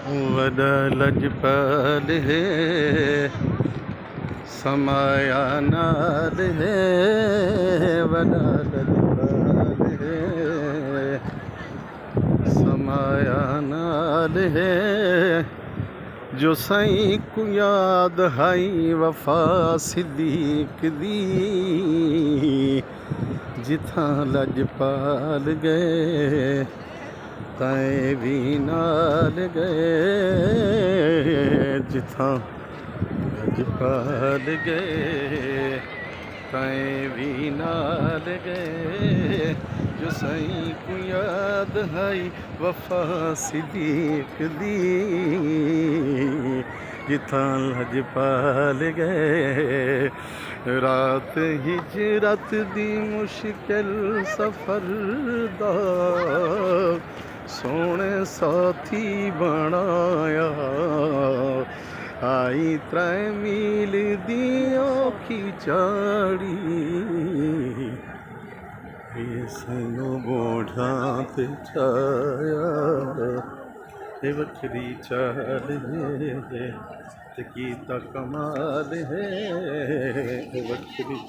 वॾा लजपाल है समाया नाल है, वॾा लजपाल है समाया नाल है। जो साईं को याद हाई वफा सिद्दीक दी, जिथां लजपाल गए तैं भी नाल गए, जिथां लजपाल गए तैं भी नाल गए। जो साईं को याद हाई वफा सिद्दीक दी, जिथां लजपाल गए। रात हिजरत दी मुश्किल सफर दा सोने साथी बनाया, आई 3 मील दी औखी चाड़ी, इसनू बोझां ते छाया। ये वखरी चाल है ते कीता कमाल है, वखरी